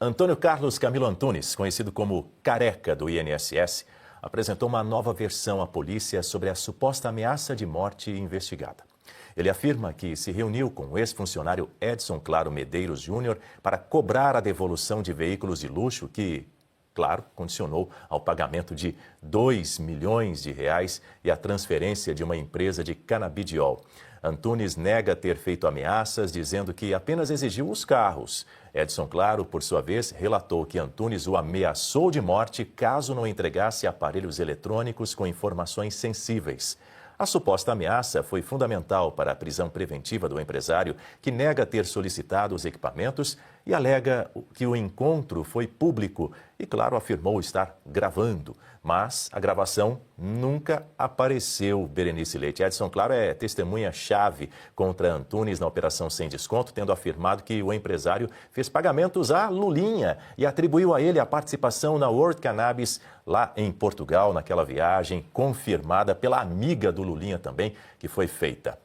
Antônio Carlos Camilo Antunes, conhecido como Careca do INSS, apresentou uma nova versão à polícia sobre a suposta ameaça de morte investigada. Ele afirma que se reuniu com o ex-funcionário Edson Claro Medeiros Júnior para cobrar a devolução de veículos de luxo que, claro, condicionou ao pagamento de R$ 2 milhões e a transferência de uma empresa de canabidiol. Antunes nega ter feito ameaças, dizendo que apenas exigiu os carros. Edson Claro, por sua vez, relatou que Antunes o ameaçou de morte caso não entregasse aparelhos eletrônicos com informações sensíveis. A suposta ameaça foi fundamental para a prisão preventiva do empresário, que nega ter solicitado os equipamentos e alega que o encontro foi público e, claro, afirmou estar gravando. Mas a gravação nunca apareceu, Berenice Leite. Edson Claro é testemunha-chave contra Antunes na Operação Sem Desconto, tendo afirmado que o empresário fez pagamentos a Lulinha e atribuiu a ele a participação na World Cannabis lá em Portugal, naquela viagem confirmada pela amiga do Lulinha também, que foi feita.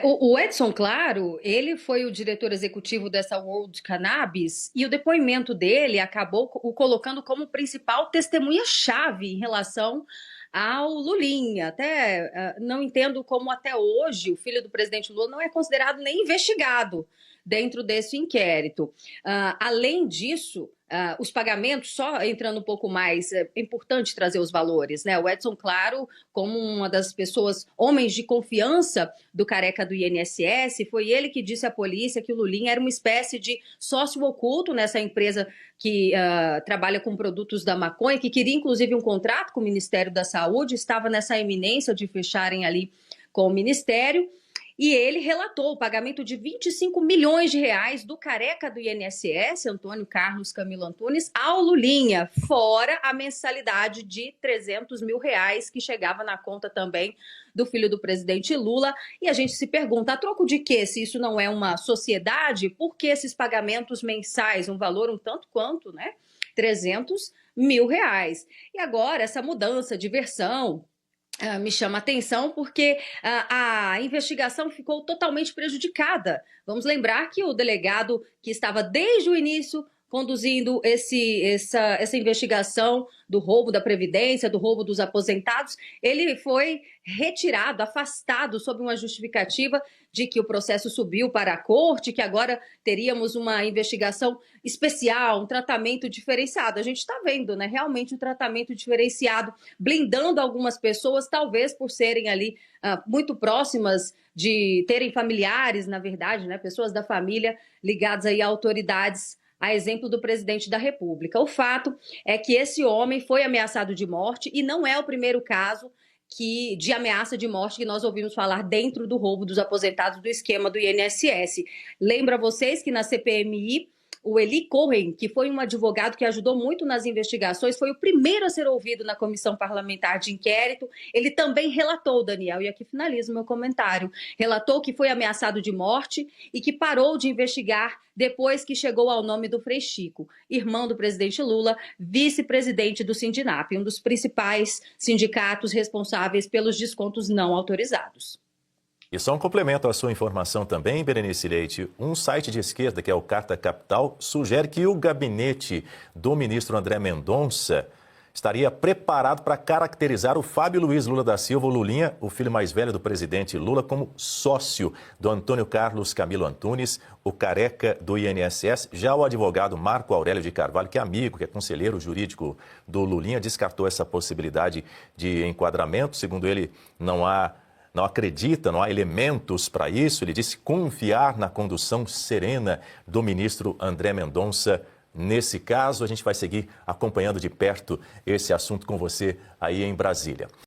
O Edson Claro, ele foi o diretor executivo dessa World Cannabis e o depoimento dele acabou o colocando como principal testemunha-chave em relação ao Lulinha. Até não entendo como até hoje o filho do presidente Lula não é considerado nem investigado dentro desse inquérito. Além disso, os pagamentos, só entrando um pouco mais, é importante trazer os valores, né? O Edson Claro, como uma das pessoas, homens de confiança do Careca do INSS, foi ele que disse à polícia que o Lulinha era uma espécie de sócio oculto nessa empresa que trabalha com produtos da maconha, que queria inclusive um contrato com o Ministério da Saúde, estava nessa iminência de fecharem ali com o Ministério. E ele relatou o pagamento de R$ 25 milhões do Careca do INSS, Antônio Carlos Camilo Antunes, ao Lulinha, fora a mensalidade de R$ 300 mil que chegava na conta também do filho do presidente Lula. E a gente se pergunta, a troco de quê? Se isso não é uma sociedade, por que esses pagamentos mensais, um valor um tanto quanto, né? R$ 300 mil. E agora essa mudança de versão me chama a atenção porque a investigação ficou totalmente prejudicada. Vamos lembrar que o delegado que estava desde o início conduzindo essa investigação do roubo da Previdência, do roubo dos aposentados, ele foi retirado, afastado sob uma justificativa de que o processo subiu para a corte, que agora teríamos uma investigação especial, um tratamento diferenciado. A gente está vendo, né, realmente um tratamento diferenciado, blindando algumas pessoas, talvez por serem ali muito próximas de terem familiares, na verdade, né, pessoas da família ligadas aí a autoridades, a exemplo do presidente da República. O fato é que esse homem foi ameaçado de morte e não é o primeiro caso de ameaça de morte que nós ouvimos falar dentro do roubo dos aposentados do esquema do INSS. Lembra vocês que na CPMI, o Eli Cohen, que foi um advogado que ajudou muito nas investigações, foi o primeiro a ser ouvido na Comissão Parlamentar de Inquérito. Ele também relatou, Daniel, e aqui finalizo o meu comentário, relatou que foi ameaçado de morte e que parou de investigar depois que chegou ao nome do Frei Chico, irmão do presidente Lula, vice-presidente do Sindinap, um dos principais sindicatos responsáveis pelos descontos não autorizados. E só um complemento à sua informação também, Berenice Leite. Um site de esquerda, que é o Carta Capital, sugere que o gabinete do ministro André Mendonça estaria preparado para caracterizar o Fábio Luiz Lula da Silva, o Lulinha, o filho mais velho do presidente Lula, como sócio do Antônio Carlos Camilo Antunes, o Careca do INSS. Já o advogado Marco Aurélio de Carvalho, que é amigo, que é conselheiro jurídico do Lulinha, descartou essa possibilidade de enquadramento. Segundo ele, não acredita, não há elementos para isso. Ele disse confiar na condução serena do ministro André Mendonça. Nesse caso, a gente vai seguir acompanhando de perto esse assunto com você aí em Brasília.